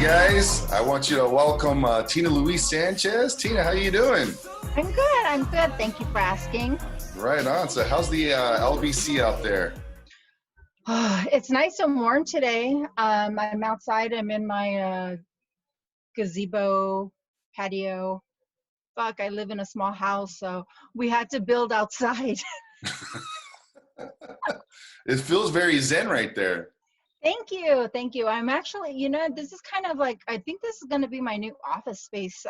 guys. I want you to welcome Tina Louise Sanchez. Tina, how you doing? I'm good. I'm good. Thank you for asking. Right on. So how's the LBC out there? It's nice and warm today. I'm outside. I'm in my gazebo patio. Fuck, I live in a small house, so we had to build outside. It feels very zen right there. Thank you. Thank you. I'm actually, this is kind of like, I think this is going to be my new office space.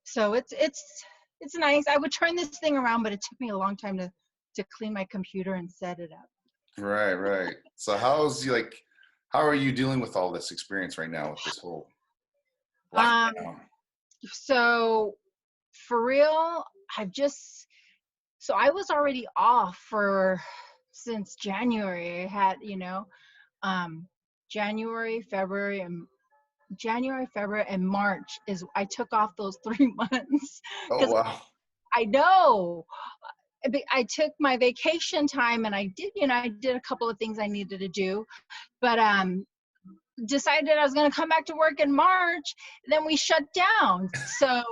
So it's nice. I would turn this thing around, but it took me a long time to clean my computer and set it up. Right. So how are you dealing with all this experience right now with this whole lockdown? So for real, so I was already off since January. I had, January, February, and March I took off those 3 months Oh, because wow. I know I took my vacation time and I did a couple of things I needed to do, but decided I was going to come back to work in March. Then we shut down. So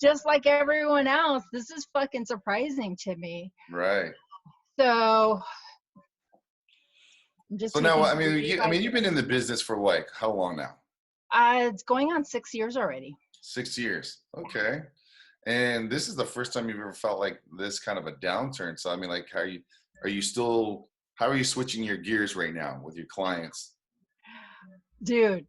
just like everyone else, this is fucking surprising to me. Right. So just So now, you've been in the business for how long now? It's going on 6 years already. 6 years. Okay. And this is the first time you've ever felt like this kind of a downturn. So, how are you switching your gears right now with your clients? Dude,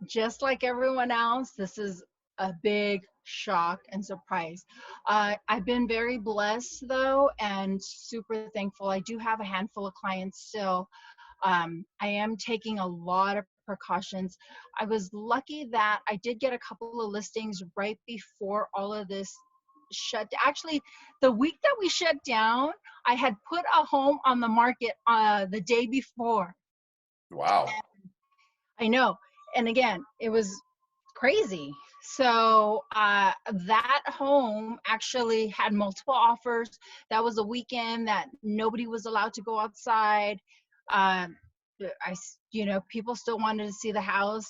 just like everyone else, this is a big shock and surprise. I've been very blessed though, and super thankful. I do have a handful of clients still. I am taking a lot of precautions. I was lucky that I did get a couple of listings right before all of this shut. Actually, the week that we shut down, I had put a home on the market the day before. Wow. I know. And again, it was crazy. So that home actually had multiple offers. That was a weekend that nobody was allowed to go outside. People still wanted to see the house,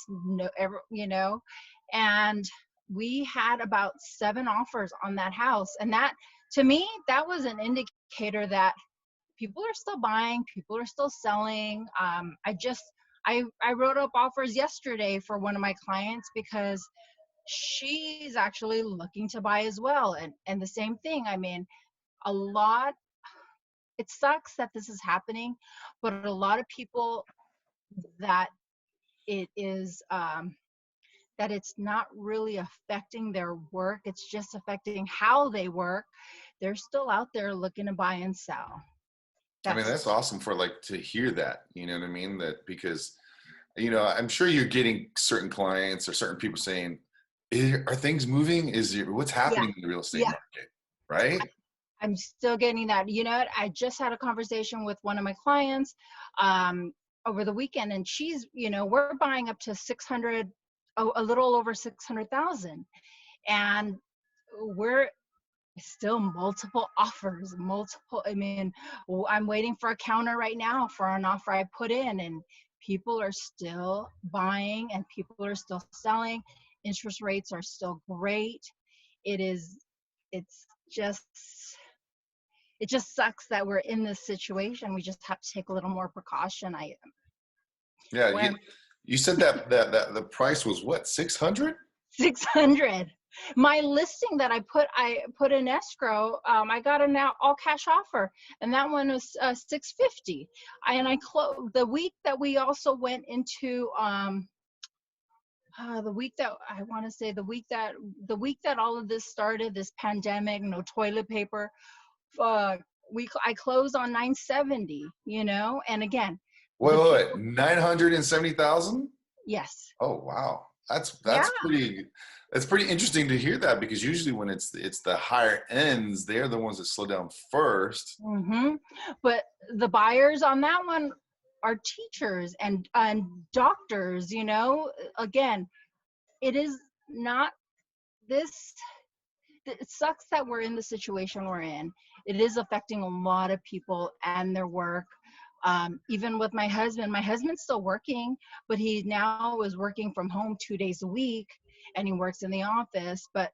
and we had about 7 offers on that house. And that, to me, that was an indicator that people are still buying, people are still selling. I wrote up offers yesterday for one of my clients because she's actually looking to buy as well. And the same thing, it sucks that this is happening, but a lot of people that it's not really affecting their work. It's just affecting how they work. They're still out there looking to buy and sell. That's awesome to hear that, you know what I mean? That because, I'm sure you're getting certain clients or certain people saying, are things moving? What's happening in the real estate market? Right? I'm still getting that. You know what? I just had a conversation with one of my clients over the weekend, and she's, we're buying up to 600, a little over 600,000. And we're still multiple offers, I'm waiting for a counter right now for an offer I put in, and people are still buying and people are still selling. Interest rates are still great. It just sucks that we're in this situation. We just have to take a little more precaution. You said that the price was what, 600? 600. My listing that I put in escrow, I got an all cash offer, and that one was 650. And I closed the week that we also went into the week that all of this started, this pandemic, no toilet paper. I closed on 970. And again. Wait, 970,000? Yes. Oh wow, that's pretty interesting to hear that, because usually when it's the higher ends, they're the ones that slow down first. Mm-hmm. But the buyers on that one are teachers and doctors. Again, it is not this. It sucks that we're in the situation we're in. It is affecting a lot of people and their work. Even with my husband's still working, but he now is working from home 2 days a week, and he works in the office. But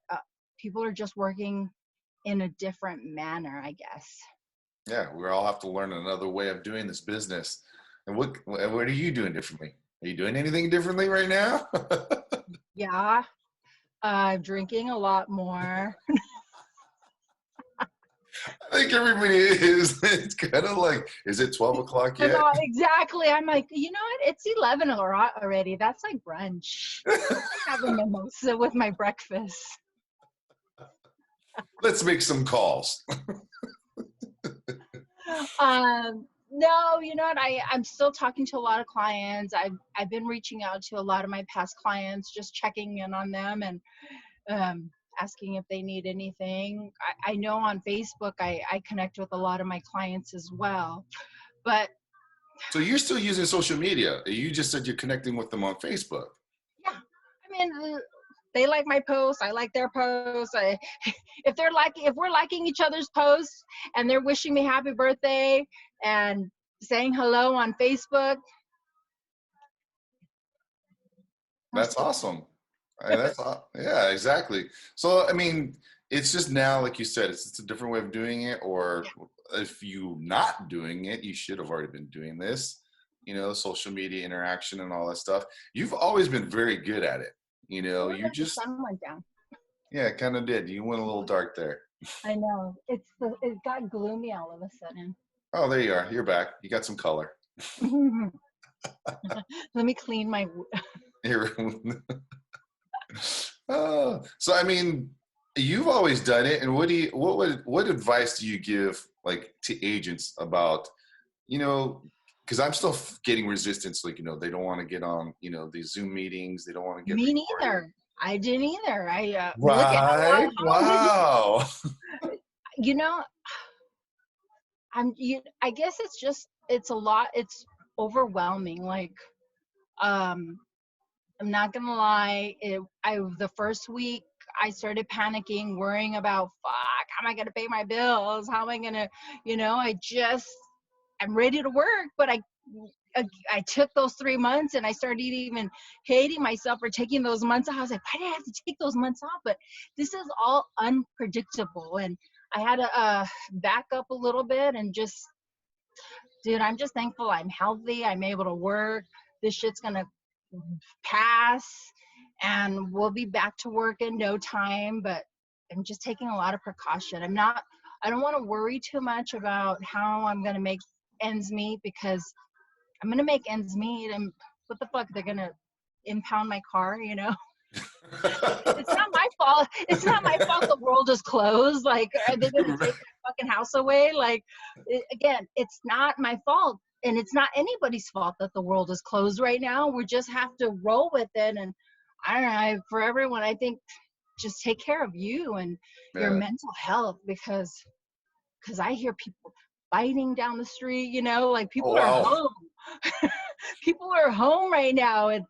people are just working in a different manner, I guess. Yeah, we all have to learn another way of doing this business. And what are you doing differently? Are you doing anything differently right now? Yeah, drinking a lot more. I think everybody is. It's kind of like, is it 12 o'clock I yet? know, exactly. I'm like, you know what? It's 11 already. That's like brunch. I have a mimosa with my breakfast. Let's make some calls. No, you know what? I'm still talking to a lot of clients. I've been reaching out to a lot of my past clients, just checking in on them and asking if they need anything. I know on Facebook I connect with a lot of my clients as well. But So you're still using social media. You just said you're connecting with them on Facebook. yeah, I mean, they like my posts. I like their posts. If we're liking each other's posts and they're wishing me happy birthday and saying hello on Facebook, That's awesome. Yeah, exactly. So, I mean, it's just now, like you said, it's a different way of doing it. Or if you not doing it, you should have already been doing this. Social media interaction and all that stuff. You've always been very good at it. well, You the just, sun went down. yeah, kind of did. You went a little dark there. I know. It got gloomy all of a sudden. Oh, there you are. You're back. You got some color. Let me clean my. Here. So I mean, you've always done it. And what advice do you give like to agents about, because I'm still getting resistance. Like, they don't want to get on, these Zoom meetings. They don't want to get Me recorded. neither. I didn't either. I look at Right? how busy. Wow. You know, I guess it's a lot. It's overwhelming. Like, um, I'm not gonna lie. The first week I started panicking, worrying about, fuck, how am I gonna pay my bills? How am I gonna, I'm ready to work, but I took those 3 months and I started even hating myself for taking those months off. I was like, why did I have to take those months off? But this is all unpredictable, and I had to back up a little bit and just, dude, I'm just thankful I'm healthy. I'm able to work. This shit's gonna pass, and we'll be back to work in no time. But I'm just taking a lot of precaution. I don't want to worry too much about how I'm gonna make ends meet, because I'm gonna make ends meet, and what the fuck, they're gonna impound my car, It's not my fault. It's not my fault the world is closed. Like, are they gonna take my fucking house away? Like, again, it's not my fault, and it's not anybody's fault that the world is closed right now. We just have to roll with it. And I don't know, for everyone, I think just take care of you and your Yeah. mental health, because I hear people fighting down the street, like Oh, people are wow. home. People are home right now, and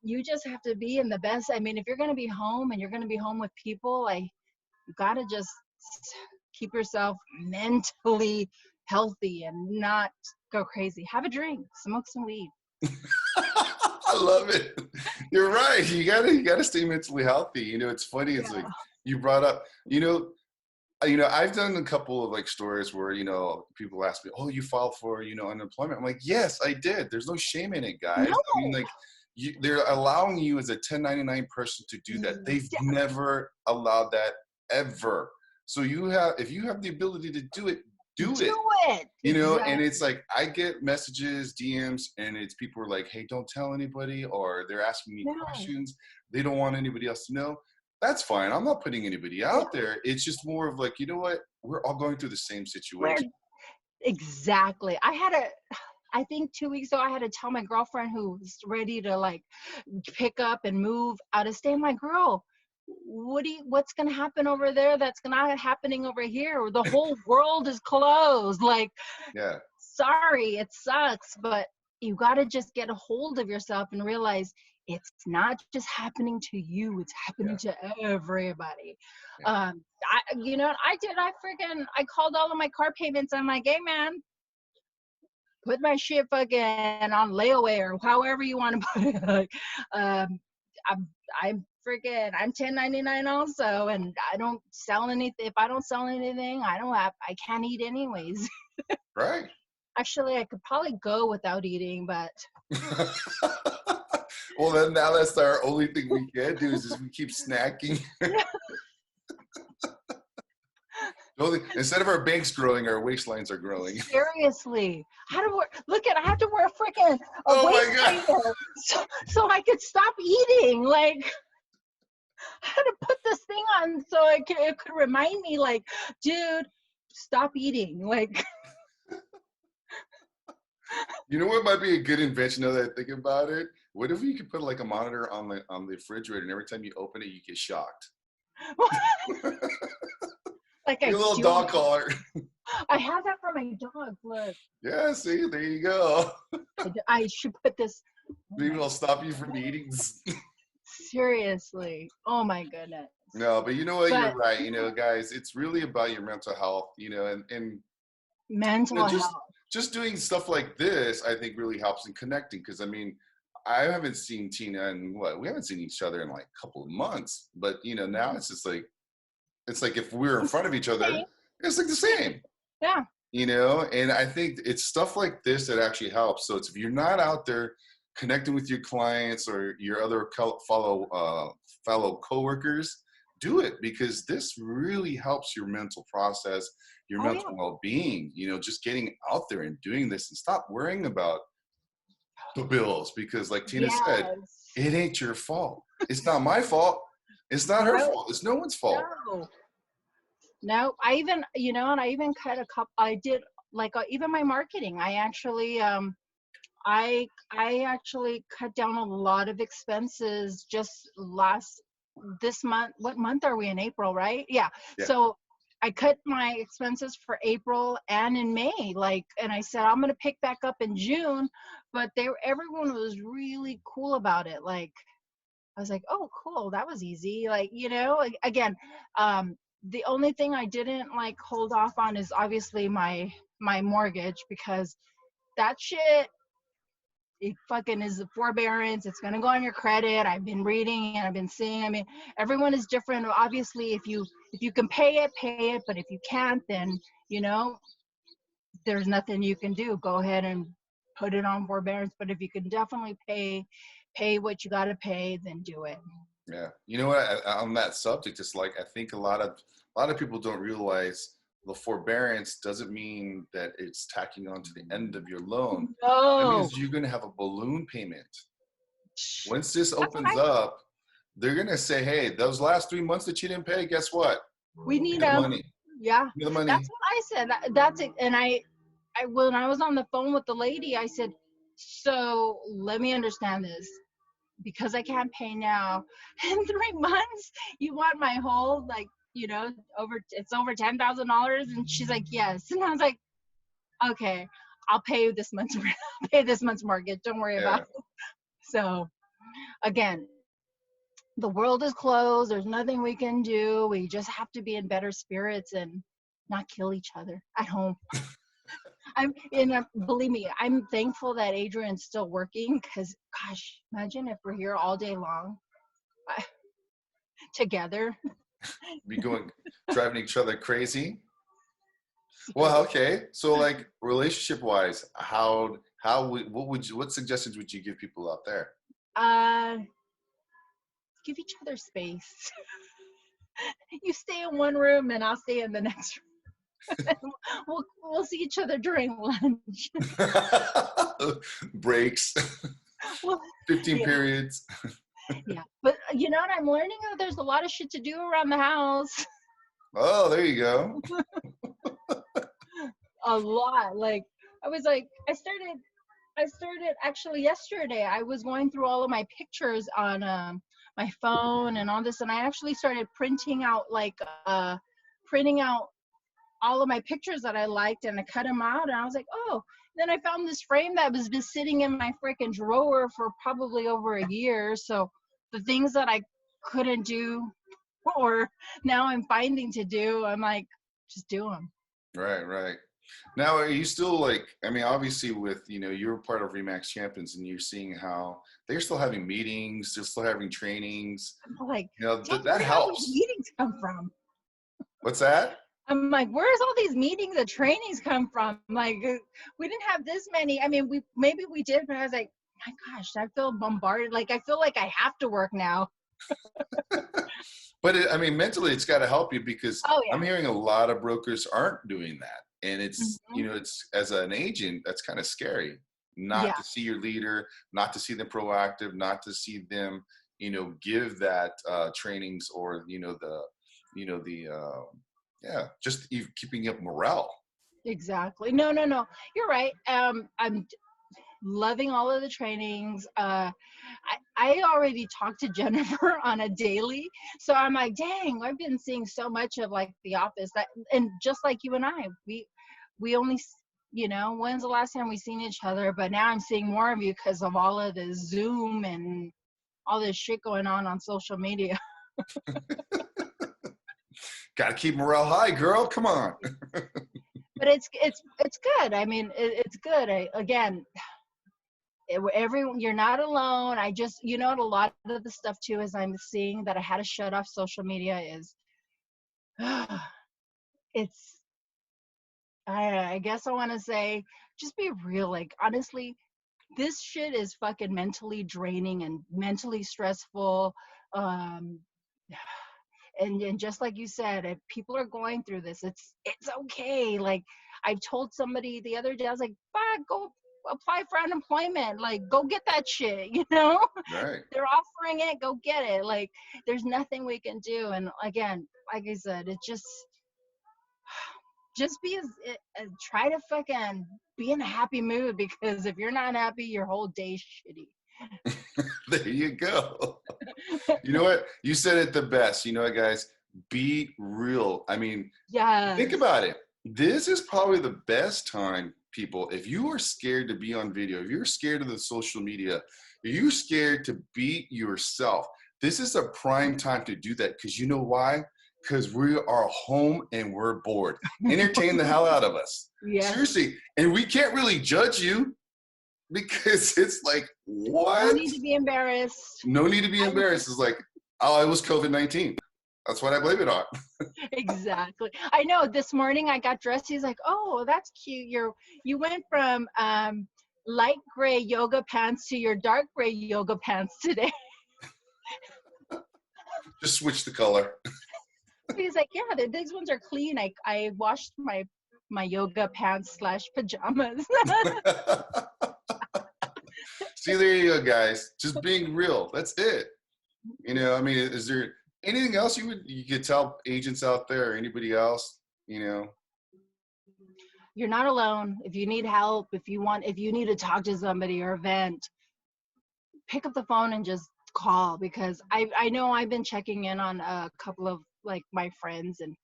you just have to be in the best. I mean, if you're going to be home and you're going to be home with people, like, you got to just keep yourself mentally healthy and not go crazy. Have a drink, smoke some weed. I love it. You're right. You gotta stay mentally healthy. It's funny. It's like Yeah. you brought up. I've done a couple of like stories where people ask me, "Oh, you filed for unemployment." I'm like, "Yes, I did." There's no shame in it, guys. No. I mean, like, they're allowing you as a 1099 person to do that. They've never allowed that ever. So if you have the ability to do it, do it. it. And it's like I get messages, DMs, and it's people are like, "Hey, don't tell anybody," or they're asking me No. questions. They don't want anybody else to know. That's fine. I'm not putting anybody out there. It's just more of like, you know what? We're all going through the same situation. Exactly. I think 2 weeks ago, I had to tell my girlfriend who was ready to like pick up and move out of state. I'm like, girl, what's going to happen over there that's not happening over here? The whole world is closed. Like, Yeah. sorry, it sucks, but you got to just get a hold of yourself and realize it's not just happening to you, it's happening to everybody. Yeah. I called all of my car payments. I'm like, hey man, put my shit fucking on layaway or however you want to put it. Like, I'm freaking, I'm 1099 also, and I don't sell anything. If I don't sell anything, I can't eat anyways. Right. Actually, I could probably go without eating, but. Well, then now that's our only thing we can do is just we keep snacking. Instead of our banks growing, our waistlines are growing. Seriously, I have to wear freaking a Oh my waist God. trainer so I could stop eating. Like, I had to put this thing on so it could remind me, like, dude, stop eating. Like, You know what might be a good invention now that I think about it? What if you could put like a monitor on the refrigerator, and every time you open it, you get shocked? like I Your little do. dog collar. I have that for my dog. Look. Yeah, see, there you go. I should put this. Maybe it'll stop you from eating. Seriously. Oh my goodness. No, but you know what? You're But right. You know, guys, it's really about your mental health, you know, and mental you know, health. just doing stuff like this, I think really helps in connecting. Because I mean, I haven't seen Tina and we haven't seen each other in like a couple of months. But you know, now it's just like if we were in front of each other, it's like the same. Yeah. You know, and I think it's stuff like this that actually helps. So it's if you're not out there connecting with your clients or your other fellow coworkers, do it, because this really helps your mental process, your Oh mental yeah. well-being. You know, just getting out there and doing this, and stop worrying about the bills, because like Tina said, Yes. it ain't your fault. It's not my fault. It's not her fault. It's no one's fault. No, I even, and I even cut a couple. I did like even my marketing. I actually, I actually cut down a lot of expenses just this month. What month are we in? April, right? Yeah. So I cut my expenses for April and in May, and I said I'm gonna pick back up in June, but everyone was really cool about it. Like, I was like, oh, cool, that was easy. Like, again, the only thing I didn't hold off on is obviously my mortgage, because that shit, it fucking is a forbearance. It's gonna go on your credit. I've been reading and I've been seeing. I mean, everyone is different. Obviously, if you can pay it, pay it. But if you can't, then there's nothing you can do. Go ahead and put it on forbearance. But if you can definitely pay what you gotta pay, then do it. Yeah, you know what? On that subject, it's like I think a lot of people don't realize the forbearance doesn't mean that it's tacking on to the end of your loan. That No. means you're going to have a balloon payment. Once this That's what opens up, they're going to say, "Hey, those last 3 months that you didn't pay, guess what? We need the money. Yeah, Give me the money." that's what I said. That's it. And I when I was on the phone with the lady, I said, so let me understand this, because I can't pay now. In 3 months, you want my whole, it's over $10,000? And she's like, yes. And I was like, okay, I'll pay this month's mortgage. Don't worry about it. So again, the world is closed. There's nothing we can do. We just have to be in better spirits and not kill each other at home. Believe me, I'm thankful that Adrian's still working, because gosh, imagine if we're here all day long together. Be driving each other crazy. Well, okay. So like relationship wise, what suggestions would you give people out there? Give each other space. You stay in one room and I'll stay in the next room. we'll see each other during lunch. Breaks. 15 periods. Yeah, but you know what I'm learning? There's a lot of shit to do around the house. Oh, there you go. A lot. I started actually yesterday. I was going through all of my pictures on my phone and all this, and I actually started printing out all of my pictures that I liked, and I cut them out, and I was like, oh. Then I found this frame that was been sitting in my freaking drawer for probably over a year. So the things that I couldn't do, or now I'm finding to do, I'm like, just do them. Right. Now, are you still like, I mean, obviously with, you're part of Remax Champions and you're seeing how they're still having meetings, they're still having trainings, I'm like, dang, that where did all these helps. meetings come from? What's that? I'm like, where's all these meetings and trainings come from? Like, we didn't have this many. I mean, maybe we did, but I was like, my gosh, I feel bombarded. Like, I feel like I have to work now. But I mean, mentally, it's got to help you because Oh I'm yeah. hearing a lot of brokers aren't doing that. And it's, Hmm. it's as an agent, that's kind of scary not Yeah, to see your leader, not to see them proactive, not to see them, give that trainings or, yeah, just keeping up morale. exactly. No, no, no. You're right. I'm loving all of the trainings. I already talked to Jennifer on a daily, so I'm like, dang, I've been seeing so much of like The Office that, and just like you and I, we only, when's the last time we seen each other? But now I'm seeing more of you because of all of this Zoom and all this shit going on social media. Got to keep morale high, girl. Come on. But it's good. I mean, it's good. Again, everyone, you're not alone. I just, a lot of the stuff too is I'm seeing that I had to shut off social media is it's I guess I want to say just be real. Like honestly, this shit is fucking mentally draining and mentally stressful. um and just like you said, if people are going through this, it's okay. Like I told somebody the other day, I was like, fuck, go apply for unemployment, like go get that shit. Right. They're offering it, go get it. Like there's nothing we can do. And again, like I said, it just be try to fucking be in a happy mood, because if you're not happy, your whole day's shitty. There you go. You know what? You said it the best. You know what, guys? Be real. I mean, think Yes. about it. This is probably the best time, people. If you are scared to be on video, if you're scared of the social media, if you're scared to be yourself, this is a prime time to do that. Because you know why? Because we are home and we're bored. Entertain the hell out of us. Yes. Seriously. And we can't really judge you because it's like, what? No need to be embarrassed. No need to be embarrassed. It's like, oh, it was COVID-19. That's what I blame it on. Exactly. I know this morning I got dressed. He's like, oh, that's cute. You went from light gray yoga pants to your dark gray yoga pants today. Just switch the color. He's like, yeah, these ones are clean. I washed my yoga pants / pajamas. See, there you go, guys. Just being real. That's it. I mean, is there anything else you could tell agents out there or anybody else? You're not alone. If you need help, if you need to talk to somebody or vent, pick up the phone and just call, because I know I've been checking in on a couple of like my friends and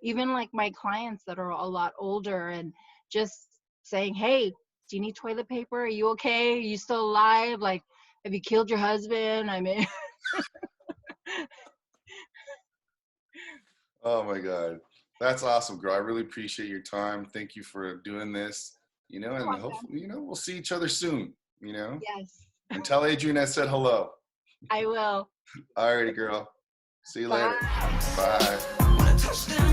even like my clients that are a lot older, and just saying, hey, do you need toilet paper? Are you okay? Are you still alive? Like, have you killed your husband? I mean, oh my God. That's awesome, girl. I really appreciate your time. Thank you for doing this, and hopefully, we'll see each other soon, yes, and tell Adrian I said hello. I will. All righty, girl. See you later. Bye. Bye.